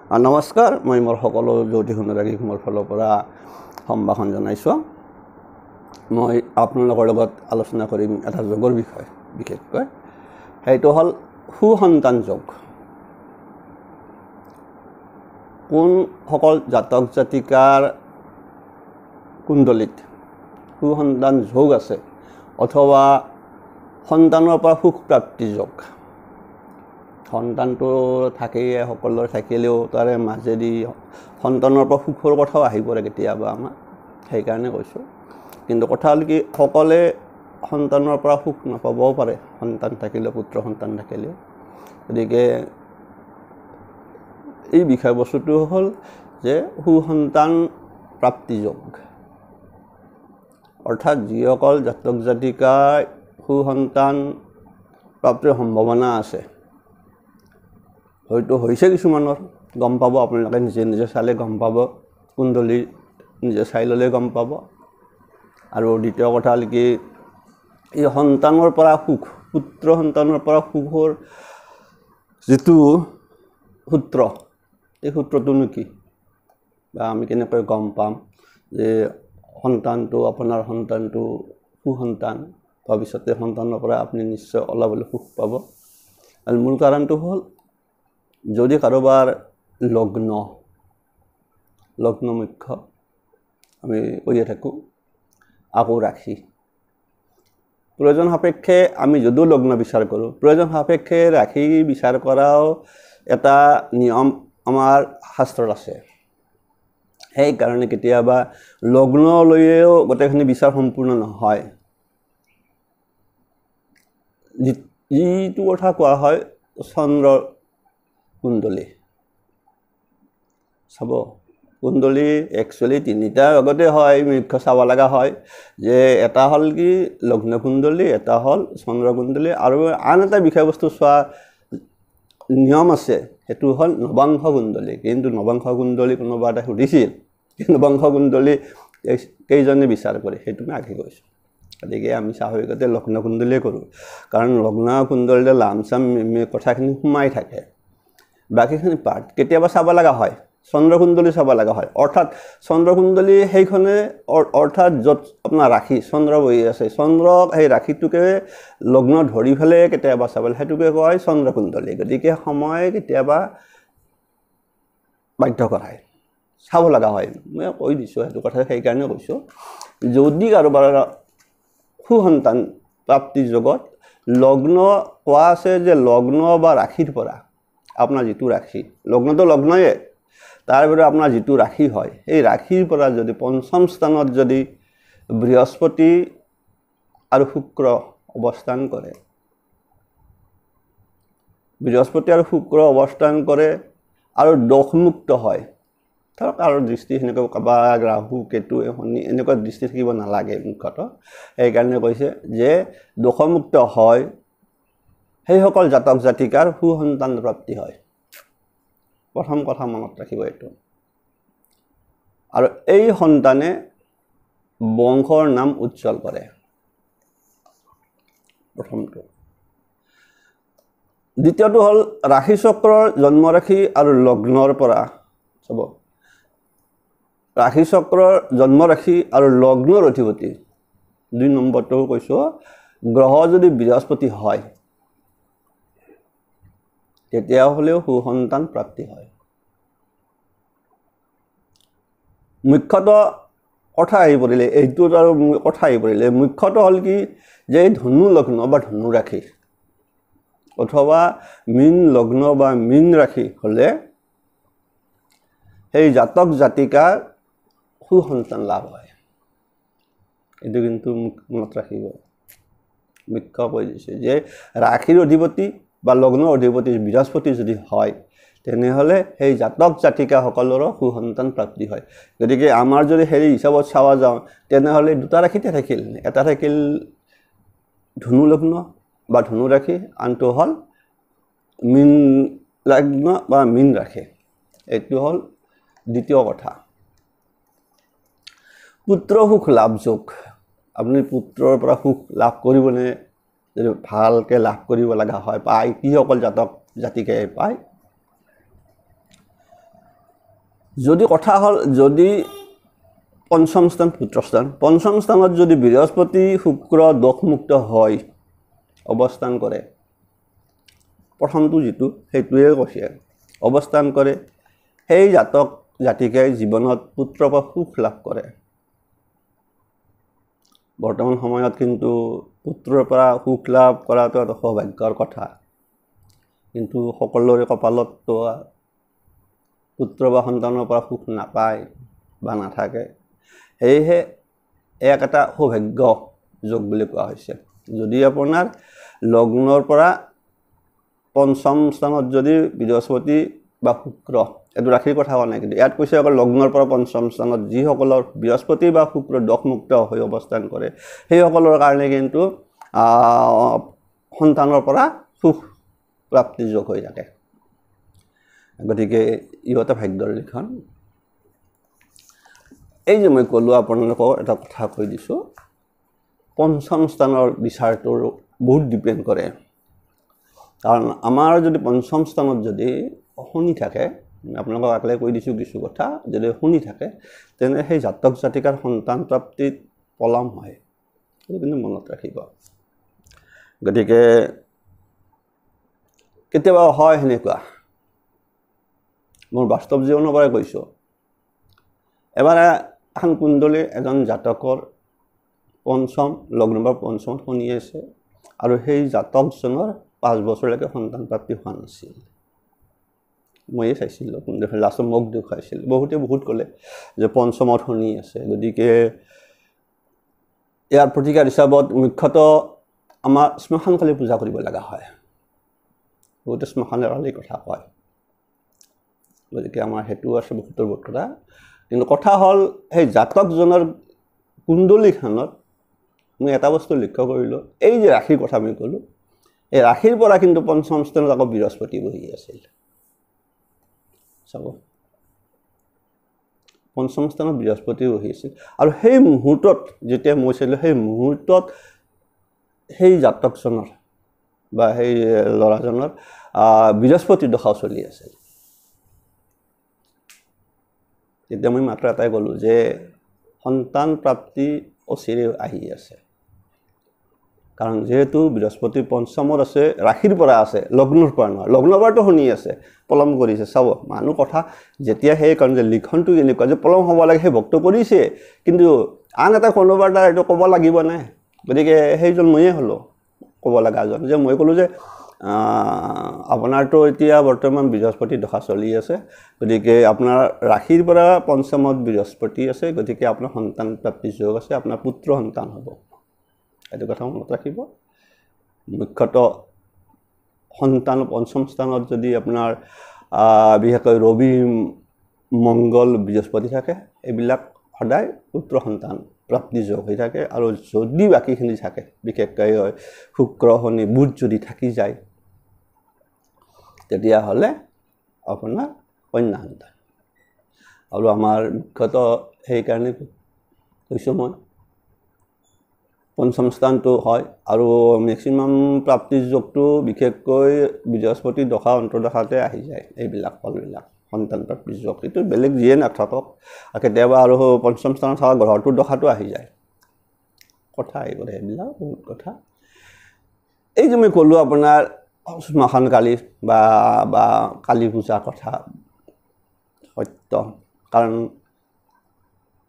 নমস্কাৰ, মই মোৰ সকলো জ্যোতিষ অনুৰাগীক মোৰ ফালৰ পৰা সম্ভাষণ জনাইছোঁ। মই আপোনালোকৰ লগত আলোচনা কৰিম এটা যোগৰ বিষয়, বিশেষকৈ সেইটো হ'ল সুসন্তান যোগ। কোনসকল জাতক জাতিকাৰ কুণ্ডলিত সুসন্তান যোগ আছে অথবা সন্তানৰ পৰা সুখ প্ৰাপ্তি যোগ, সন্তানটো থাকেই, সকলোৰে থাকিলেও তাৰে মাজেদি সন্তানৰ পৰা সুখৰ কথাও আহি পৰে কেতিয়াবা আমাৰ, সেইকাৰণে কৈছোঁ। কিন্তু কথা হ'ল কি, সকলোৱে সন্তানৰ পৰা সুখ নাপাবও পাৰে, সন্তান থাকিলেও, পুত্ৰ সন্তান থাকিলেও। গতিকে এই বিষয়বস্তুটো হ'ল যে সুসন্তান প্ৰাপ্তি যোগ, অৰ্থাৎ যিসকল জাতক জাতিকাৰ সুসন্তান প্ৰাপ্তিৰ সম্ভাৱনা আছে, হয়তো হৈছে কিছুমানৰ, গম পাব আপোনালোকে নিজে নিজে চালে গম পাব, কুণ্ডলী নিজে চাই ল'লে গম পাব। আৰু দ্বিতীয় কথা হ'ল কি, এই সন্তানৰ পৰা সুখ, পুত্ৰ সন্তানৰ পৰা সুখৰ যিটো সূত্ৰ, এই সূত্ৰটোনো কি, বা আমি কেনেকৈ গম পাম যে সন্তানটো, আপোনাৰ সন্তানটো সুসন্তান, ভৱিষ্যতে সন্তানৰ পৰা আপুনি নিশ্চয় অলপ হ'লেও সুখ পাব। আৰু মূল কাৰণটো হ'ল, যদি কাৰোবাৰ লগ্ন মুখ্য আমি কৈয়ে থাকোঁ, আকৌ ৰাশি, প্ৰয়োজন সাপেক্ষে আমি যদিও লগ্ন বিচাৰ কৰোঁ, প্ৰয়োজন সাপেক্ষে ৰাশি বিচাৰ কৰাও এটা নিয়ম আমাৰ শাস্ত্ৰত আছে। সেইকাৰণে কেতিয়াবা লগ্ন লৈয়েও গোটেইখিনি বিচাৰ সম্পূৰ্ণ নহয়। যিটো কথা কোৱা হয় চন্দ্ৰ কুণ্ডলী, চাব কুণ্ডলী একচুৱেলি তিনিটাৰ আগতে হয়, মুখ্য চাব লগা হয় যে এটা হ'ল কি লগ্ন কুণ্ডলী, এটা হ'ল চন্দ্ৰ কুণ্ডলী, আৰু আন এটা বিষয়বস্তু চোৱা নিয়ম আছে, সেইটো হ'ল নৱাংশ কুণ্ডলী। কিন্তু নৱাংশ কুণ্ডলী কোনোবা এটা সুধিছিল, নৱাংশ কুণ্ডলী কেইজনে বিচাৰ কৰে, সেইটো মই আগে কৈছোঁ। গতিকে আমি স্বাভাৱিকতে লগ্ন কুণ্ডলীয়ে কৰোঁ, কাৰণ লগ্ন কুণ্ডলীতে লামচাম কথাখিনি সোমাই থাকে। বাকীখিনি পাৰ্ট কেতিয়াবা চাব লগা হয়, চন্দ্ৰকুণ্ডলী চাব লগা হয়, অৰ্থাৎ চন্দ্ৰকুণ্ডলী সেইখনে, অৰ্থাৎ য'ত আপোনাৰ ৰাশি চন্দ্ৰ বহি আছে, চন্দ্ৰক সেই ৰাশিটোকে লগ্ন ধৰি পেলাই কেতিয়াবা চাব, সেইটোকে কোৱা হয় চন্দ্ৰকুণ্ডলী। গতিকে সময় কেতিয়াবা বাধ্য কৰায়, চাব লগা হয়। মই কৈ দিছোঁ সেইটো কথা, সেইকাৰণে কৈছোঁ। যদি কাৰোবাৰ সুসন্তান প্ৰাপ্তি যোগত লগ্ন কোৱা আছে যে লগ্ন বা ৰাশিৰ পৰা আপোনাৰ যিটো ৰাশি, লগ্নটো লগ্নয়ে, তাৰ ভিতৰত আপোনাৰ যিটো ৰাশি হয়, সেই ৰাশিৰ পৰা যদি পঞ্চম স্থানত যদি বৃহস্পতি আৰু শুক্ৰ অৱস্থান কৰে, বৃহস্পতি আৰু শুক্ৰ অৱস্থান কৰে আৰু দোষমুক্ত হয়, ধৰক আৰু দৃষ্টি সেনেকৈ কাৰোবাৰ ৰাহু কেতু শনি এনেকুৱা দৃষ্টি থাকিব নালাগে মুখ্যতঃ, সেইকাৰণে কৈছে যে দোষমুক্ত হয়, সেইসকল জাতক জাতিকাৰ সুসন্তান প্ৰাপ্তি হয়। প্ৰথম কথা মনত ৰাখিব এইটো। আৰু এই সন্তানে বংশৰ নাম উজ্জ্বল কৰে, প্ৰথমটো। দ্বিতীয়টো হ'ল ৰাশি চক্ৰৰ জন্মৰাশি আৰু লগ্নৰ পৰা, চাব ৰাশি চক্ৰৰ জন্মৰাশি আৰু লগ্নৰ অধিপতি, 2 নম্বৰটো কৈছোঁ, গ্ৰহ যদি বৃহস্পতি হয় তেতিয়াহ'লেও সুসন্তান প্ৰাপ্তি হয়। মুখ্যতঃ কথা আহি পৰিলে, এইটোত আৰু কথা আহি পৰিলে, মুখ্যতঃ হ'ল কি যে ধনু লগ্ন বা ধনু ৰাশি অথবা মীন লগ্ন বা মীন ৰাশি হ'লে সেই জাতক জাতিকাৰ সুসন্তান লাভ হয়। এইটো কিন্তু মনত ৰাখিব, মুখ্য কৈ দিছে যে ৰাশিৰ অধিপতি বা লগ্নৰ অধিপতি বৃহস্পতি যদি হয়, তেনেহ'লে সেই জাতক জাতিকাসকলৰো সুসন্তান প্ৰাপ্তি হয়। গতিকে আমাৰ যদি হেৰি হিচাপত চাব যাওঁ, তেনেহ'লে দুটা ৰাশিতে থাকিল, এটা থাকিল ধনু লগ্ন বা ধনু ৰাশি, আনটো হ'ল মীন লগ্ন বা মীন ৰাশি। এইটো হ'ল দ্বিতীয় কথা। পুত্ৰ সুখ লাভ যোগ, আপুনি পুত্ৰৰ পৰা সুখ লাভ কৰিবনে, যদি ভালকৈ লাভ কৰিব লগা হয়, পায়, কিসকল জাতক জাতিকে পায়, যদি কথা হ'ল যদি পঞ্চম স্থান পুত্ৰস্থান পঞ্চম স্থানত যদি বৃহস্পতি শুক্ৰ দোষমুক্ত হয় অৱস্থান কৰে প্ৰথমটো যিটো সেইটোৱে কৈছে অৱস্থান কৰে সেই জাতক জাতিকাই জীৱনত পুত্ৰ বা সুখ লাভ কৰে বৰ্তমান সময়ত কিন্তু পুত্ৰৰ পৰা সুখ লাভ কৰাটো এটা সৌভাগ্যৰ কথা কিন্তু সকলোৰে কপালত পুত্ৰ বা সন্তানৰ পৰা সুখ নাপায় বা নাথাকে সেয়েহে এক এটা সৌভাগ্য যোগ বুলি কোৱা হৈছে যদি আপোনাৰ লগ্নৰ পৰা পঞ্চম স্থানত যদি বৃহস্পতি বা শুক্ৰ এইটো ৰাশিৰ কথা কোৱা নাই কিন্তু ইয়াত কৈছে অকল লগ্নৰ পৰা পঞ্চম স্থানত যিসকলৰ বৃহস্পতি বা শুক্ৰ দোষমুক্ত হৈ অৱস্থান কৰে সেইসকলৰ কাৰণে কিন্তু সন্তানৰ পৰা সুখ প্ৰাপ্তি যোগ হৈ থাকে গতিকে ইহঁতে ভাগ্যৰ লিখন এই যে মই ক'লো আপোনালোকক এটা কথা কৈ দিছোঁ পঞ্চম স্থানৰ বিচাৰটোৰ বহুত ডিপেণ্ড কৰে কাৰণ আমাৰ যদি পঞ্চম স্থানত যদি শনি থাকে আপোনালোকক আগলে কৈ দিছোঁ কিছু কথা যদি শনি থাকে তেনে সেই জাতক জাতিকাৰ সন্তান প্ৰাপ্তিত পলম হয় সেইটো কিন্তু মনত ৰাখিব গতিকে কেতিয়াবা হয় সেনেকুৱা মোৰ বাস্তৱ জীৱনৰ পৰাই কৈছোঁ এবাৰ এখন কুণ্ডলী এজন জাতকৰ পঞ্চম লগ্ন বা পঞ্চমত শনি আছে আৰু সেই জাতকজনৰ 5 বছৰলৈকে সন্তান প্ৰাপ্তি হোৱা নাছিল ময়ে চাইছিলোঁ কুণ্ডলী লাষ্টত মোক দেখুৱাইছিল বহুত ক'লে যে পঞ্চমত শনি আছে গতিকে ইয়াৰ প্ৰতিকাৰ হিচাপত মুখ্যতঃ আমাৰ শ্মশানকালী পূজা কৰিব লগা হয় বহুতে শ্মশানকালীৰ কথা কয় গতিকে আমাৰ সেইটো আছে বহুতৰ কথা কিন্তু কথা হ'ল সেই জাতকজনৰ কুণ্ডলীখনত মই এটা বস্তু লক্ষ্য কৰিলোঁ এই যে ৰাশিৰ কথা মই ক'লোঁ এই ৰাশিৰ পৰা কিন্তু পঞ্চম স্থানত আকৌ বৃহস্পতি বহি আছিল চাব পঞ্চম স্থানত বৃহস্পতি বহি আছিল আৰু সেই মুহূৰ্তত যেতিয়া মই চাইছিলোঁ সেই মুহূৰ্তত সেই জাতকজনৰ বা সেই ল'ৰাজনৰ বৃহস্পতি দশা চলি আছিল তেতিয়া মই মাত্ৰ এটাই ক'লোঁ যে সন্তান প্ৰাপ্তি অচিৰে আহি আছে কাৰণ যেহেতু বৃহস্পতি পঞ্চমত আছে ৰাশিৰ পৰা আছে লগ্নৰ পৰা নহয় লগ্নৰ পৰাতো শুনি আছে পলম কৰিছে চাব মানুহ কথা যেতিয়া সেই কাৰণ যে লিখনটো এনেকুৱা যে পলম হ'ব লাগে সেই ভক্ত কৰিছে কিন্তু আন এটা কোনোবাৰ দ্বাৰা এইটো ক'ব লাগিব নাই গতিকে সেইজন ময়ে হ'লোঁ ক'ব লগা এজন যে মই ক'লোঁ যে আপোনাৰতো এতিয়া বৰ্তমান বৃহস্পতি দশা চলি আছে গতিকে আপোনাৰ ৰাশিৰ পৰা পঞ্চমত বৃহস্পতি আছে গতিকে আপোনাৰ সন্তান প্ৰাপ্তি যোগ আছে আপোনাৰ পুত্ৰ সন্তান হ'ব এইটো কথা মনত ৰাখিব মুখ্যতঃ সন্তান পঞ্চম স্থানত যদি আপোনাৰ বিশেষকৈ ৰবি মংগল বৃহস্পতি থাকে এইবিলাক সদায় পুত্ৰ সন্তান প্ৰাপ্তি যোগ হৈ থাকে আৰু যদি বাকীখিনি থাকে বিশেষকৈ শুক্ৰ শনি বুধ যদি থাকি যায় তেতিয়াহ'লে আপোনাৰ কন্যা সন্তান আৰু আমাৰ মুখ্যতঃ সেইকাৰণে কৈছোঁ মই পঞ্চম স্থানটো হয় আৰু মেক্সিমাম প্ৰাপ্তিৰ যোগটো বিশেষকৈ বৃহস্পতি দশা অন্তৰ্দশাতে আহি যায় এইবিলাক ফলবিলাক সন্তান প্ৰাপ্তিৰ যোগ এইটো বেলেগ যিয়ে নাথাকক কেতিয়াবা আৰু পঞ্চম স্থানত থকা গ্ৰহটোৰ দশাটো আহি যায় কথা আহি পৰে এইবিলাক বহুত কথা এই যে মই ক'লোঁ আপোনাৰ শ্মশান কালী বা কালী পূজাৰ কথা সত্য কাৰণ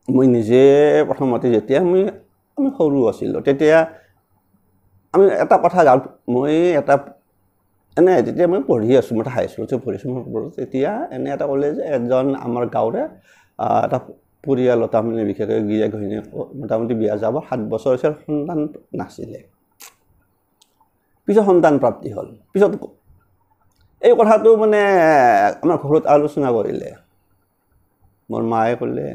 মই নিজে প্ৰথমতে যেতিয়া আমি সৰু আছিলোঁ তেতিয়া আমি এটা কথা মই এটা এনে যেতিয়া মই পঢ়ি আছোঁ মই হাইস্কুলতে পঢ়িছোঁ মই তেতিয়া এনে এটা ক'লে যে এজন আমাৰ গাঁৱৰে এটা পৰিয়ালত তাৰমানে বিশেষকৈ গিৰিয়েক ঘৈণীয়েক মোটামুটি বিয়া যাব 7 বছৰ হৈছে সন্তান নাছিলে পিছত সন্তান প্ৰাপ্তি হ'ল পিছত এই কথাটো মানে আমাৰ ঘৰত আলোচনা কৰিলে মোৰ মায়ে ক'লে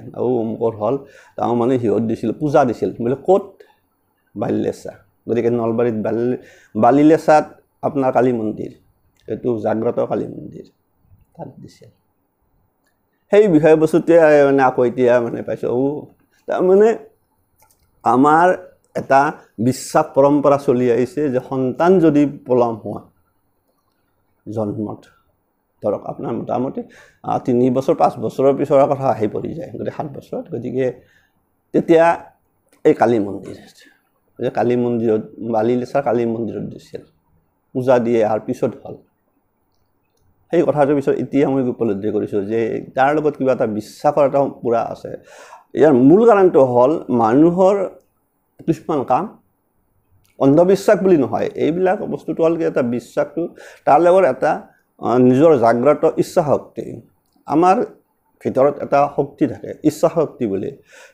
অমুকৰ হ'ল তাৰ মানে সিহঁত দিছিল পূজা দিছিল বোলে ক'ত বালিলেচা গতিকে নলবাৰীত বালিলেচাত আপোনাৰ কালী মন্দিৰ এইটো জাগ্ৰত কালী মন্দিৰ তাত দিছিল সেই বিষয়বস্তুটোৱে মানে আকৌ এতিয়া মানে পাইছোঁ তাৰমানে আমাৰ এটা বিশ্বাস পৰম্পৰা চলি আহিছে যে সন্তান যদি পলম হোৱা জন্মত ধৰক আপোনাৰ মোটামুটি 3 বছৰ 5 বছৰৰ পিছৰ কথা আহি পৰি যায় গতিকে 7 বছৰত গতিকে তেতিয়া এই কালী মন্দিৰ যে কালী মন্দিৰত বালিলেচাৰ কালী মন্দিৰত দিছিল পূজা দিয়ে আৰু পিছত হ'ল সেই কথাটোৰ পিছত এতিয়া মই উপলব্ধি কৰিছোঁ যে তাৰ লগত কিবা এটা বিশ্বাসৰ এটা পুৰা আছে ইয়াৰ মূল কাৰণটো হ'ল মানুহৰ কিছুমান কাম অন্ধবিশ্বাস বুলি নহয় এইবিলাক বস্তুটো হ'ল কি এটা বিশ্বাসটো তাৰ লগত এটা নিজৰ জাগ্ৰত ইচ্ছা শক্তি আমাৰ ভিতৰত এটা শক্তি থাকে ইচ্ছা শক্তি বুলি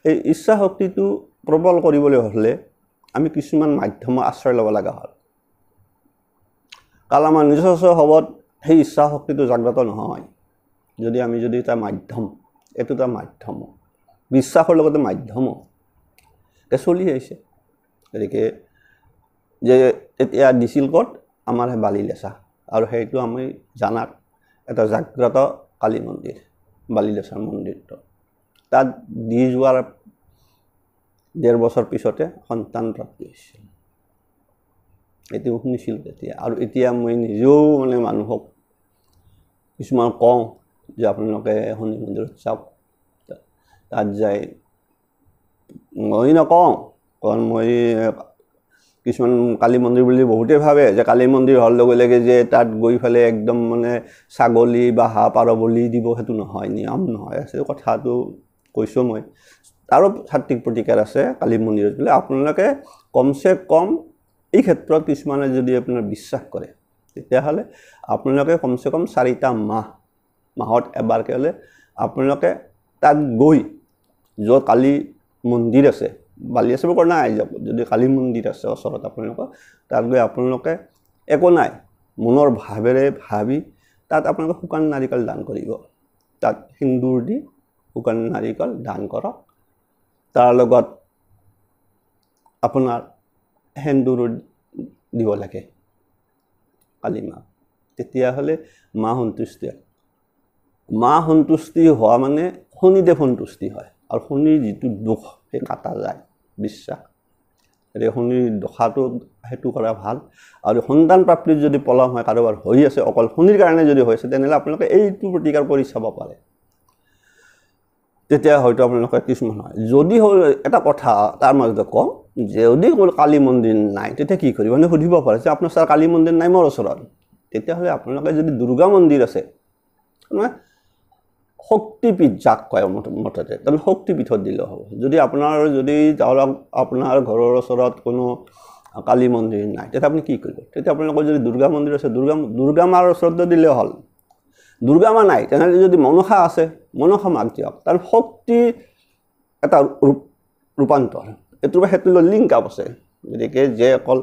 এই ইচ্ছা শক্তিটো প্ৰবল কৰিবলৈ হ'লে আমি কিছুমান মাধ্যমৰ আশ্ৰয় ল'ব লগা হ'ল কাৰণ আমাৰ নিজস্ব স্বভাৱত সেই ইচ্ছা শক্তিটো জাগ্ৰত নহয় যদি এটা মাধ্যম এইটো এটা মাধ্যম বিশ্বাসৰ লগতে মাধ্যম চলি আহিছে গতিকে যে এতিয়া দিছিল ক'ত আমাৰ বালিলেচা আৰু সেইটো আমি জানাত এটা জাগ্ৰত কালী মন্দিৰ বালিলেচাৰ মন্দিৰটো তাত দি যোৱাৰ 1.5 বছৰ পিছতে সন্তান প্ৰাপ্তি হৈছিল এইটো শুনিছিলোঁ তেতিয়া আৰু এতিয়া মই নিজেও মানে মানুহক কিছুমান কওঁ যে আপোনালোকে শনি মন্দিৰত চাওক তাত যায় মই নকওঁ কাৰণ মই কিছুমান কালী মন্দিৰ বুলি বহুতেই ভাবে যে কালী মন্দিৰ হোৱাৰ লগে লগে যে তাত গৈ ফেলে একদম মানে ছাগলী বা হাঁহ পাৰ বলি দিব সেইটো নহয় নিয়ম নহয় আছে কথাটো কৈছোঁ মই আৰু সাত্বিক প্ৰতিকাৰ আছে কালী মন্দিৰত বোলে আপোনালোকে কমচে কম এই ক্ষেত্ৰত কিছুমানে যদি আপোনাৰ বিশ্বাস কৰে তেতিয়াহ'লে আপোনালোকে কমচে কম 4টা মাহত এবাৰকৈ হ'লে আপোনালোকে তাত গৈ য'ত কালী মন্দিৰ আছে বালিলেচাৰ পৰা নাই যাব যদি কালী মন্দিৰ আছে ওচৰত আপোনালোকৰ তাত গৈ আপোনালোকে একো নাই মনৰ ভাৱেৰে ভাবি তাত আপোনালোকে শুকান নাৰিকল দান কৰিব তাত সিন্দুৰ দি শুকান নাৰিকল দান কৰক তাৰ লগত আপোনাৰ সেন্দুৰ দিব লাগে কালী মা তেতিয়াহ'লে মা সন্তুষ্টি হোৱা মানে শনিদেৱ সন্তুষ্টি হয় আৰু শনিৰ যিটো দুখ সেই কাটা যায় বিশ্বাস এতিয়া শনিৰ দশাটো সেইটো কৰা ভাল আৰু সন্তান প্ৰাপ্তিৰ যদি পলম হয় কাৰোবাৰ হৈ আছে অকল শনিৰ কাৰণে যদি হৈছে তেনেহ'লে আপোনালোকে এইটো প্ৰতিকাৰ কৰি চাব পাৰে তেতিয়া হয়তো আপোনালোকে কিছুমান হয় যদি এটা কথা তাৰ মাজতে কওঁ যদি কালী মন্দিৰ নাই তেতিয়া কি কৰিব মানে সুধিব পাৰে যে আপোনাৰ ছাৰ কালী মন্দিৰ নাই মোৰ ওচৰত তেতিয়াহ'লে আপোনালোকে যদি দুৰ্গা মন্দিৰ আছে মানে শক্তিপীঠ যাক কয় মততে তাৰমানে শক্তিপীঠত দিলেও হ'ব যদি আপোনাৰ ঘৰৰ ওচৰত কোনো কালী মন্দিৰ নাই তেতিয়া আপুনি কি কৰিব তেতিয়া আপোনালোকৰ যদি দুৰ্গা মন্দিৰ আছে দুৰ্গা মাৰ ওচৰত দিলেও হ'ল দুৰ্গা মা নাই তেনেহ'লে যদি মনসা আছে মনসা মাক দিয়ক তাৰ শক্তি এটা ৰূপান্তৰ এইটোৰ পৰা সেইটো লিংক আপ আছে গতিকে যে অকল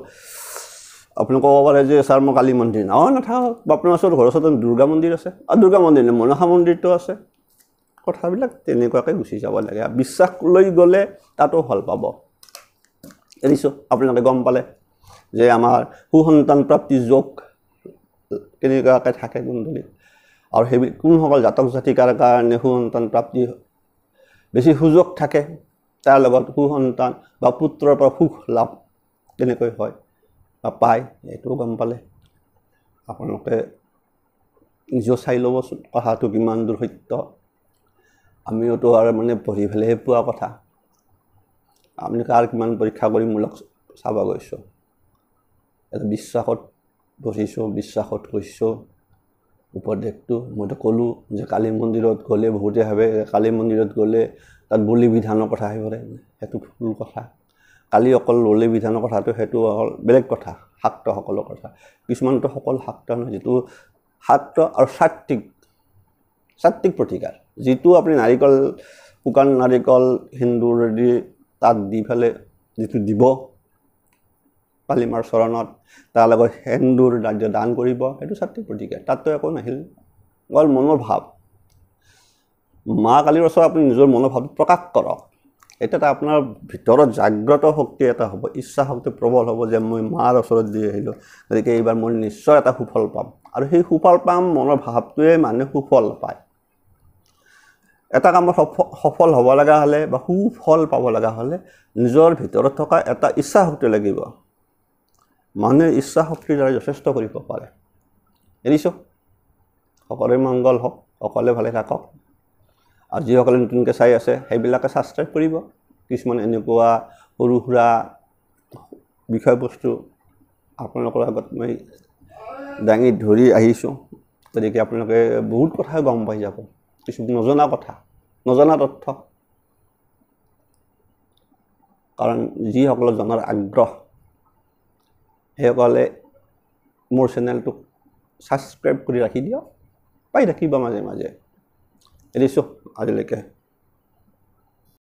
আপুনি ক'ব পাৰে যে ছাৰ মই কালী মন্দিৰ নাথাকক বা আপোনাৰ ওচৰত ঘৰৰ ওচৰত দুৰ্গা মন্দিৰ আছে আৰু দুৰ্গা মন্দিৰ নাই মনসা মন্দিৰটো আছে কথাবিলাক তেনেকুৱাকৈ গুচি যাব লাগে বিশ্বাস লৈ গ'লে তাতো ফল পাব এৰিছোঁ আপোনালোকে গম পালে যে আমাৰ সুসন্তান প্ৰাপ্তি যোগ কেনেকুৱাকৈ থাকে কুণ্ডলীত আৰু সেই কোনসকল জাতক জাতিকাৰ কাৰণে সুসন্তান প্ৰাপ্তি বেছি সুযোগ থাকে তাৰ লগত সুসন্তান বা পুত্ৰৰ পৰা সুখ লাভ কেনেকৈ হয় বা পায় এইটোও গম পালে আপোনালোকে নিজেও চাই ল'বচোন কথাটো কিমান দূৰ সত্য আমিওতো আৰু মানে পঢ়ি পেলাইহে পোৱা কথা আপুনি কাৰ কিমান পৰীক্ষা কৰি মূলক চাব গৈছোঁ এটা বিশ্বাসত পঢ়িছোঁ বিশ্বাসত কৈছোঁ উপদেশটো মইতো ক'লোঁ যে কালী মন্দিৰত গ'লে বহুতে ভাবে কালী মন্দিৰত গ'লে তাত বলি বিধানৰ কথা আহিব পাৰে সেইটো ভুল কথা কালি অকল বলি বিধানৰ কথাটো সেইটো অকল বেলেগ কথা শাক্তসকলৰ কথা কিছুমানতো সকল শাক্ত নহয় যিটো শাক্ত আৰু সাত্বিক প্ৰতিকাৰ যিটো আপুনি নাৰিকল শুকান নাৰিকল সেন্দুৰ দি তাত দি ফেলে যিটো দিব কালী মাৰ চৰণত তাৰ লগত সেন্দুৰ দান কৰিব সেইটো সাত্বিক প্ৰতিকাৰ তাততো একো নাহিল অকল মনৰ ভাৱ মা কালীৰ ওচৰত আপুনি নিজৰ মনৰ ভাৱটো প্ৰকাশ কৰক এটা আপোনাৰ ভিতৰত জাগ্ৰত শক্তি এটা হ'ব ইচ্ছা শক্তি প্ৰবল হ'ব যে মই মাৰ ওচৰত দি আহিলোঁ গতিকে এইবাৰ মই নিশ্চয় এটা সুফল পাম আৰু সেই সুফল পাম মনৰ ভাৱটোৱে মানুহে সুফল পায় এটা কামত সফল হ'ব লগা হ'লে বা সুফল পাব লগা হ'লে নিজৰ ভিতৰত থকা এটা ইচ্ছা শক্তি লাগিব মানুহে ইচ্ছা শক্তিৰ দ্বাৰা যথেষ্ট কৰিব পাৰে এৰিছোঁ সকলোৰে মংগল হওক, সকলোৱে ভালে থাকক। আৰু যিসকলে নতুনকৈ চাই আছে সেইবিলাকে ছাবস্ক্ৰাইব কৰিব। কিছুমান এনেকুৱা সৰু সুৰা বিষয়বস্তু আপোনালোকৰ আগত মই দাঙি ধৰি আহিছোঁ, গতিকে আপোনালোকে বহুত কথা গম পাই যাব, কিছু নজনা কথা, নজনা তথ্য। কাৰণ যিসকলৰ জনাৰ আগ্ৰহ সেইসকলে মোৰ চেনেলটোক ছাবস্ক্ৰাইব কৰি ৰাখি দিয়ক, পাই থাকিব মাজে মাজে। এৰিছোঁ আজিলৈকে।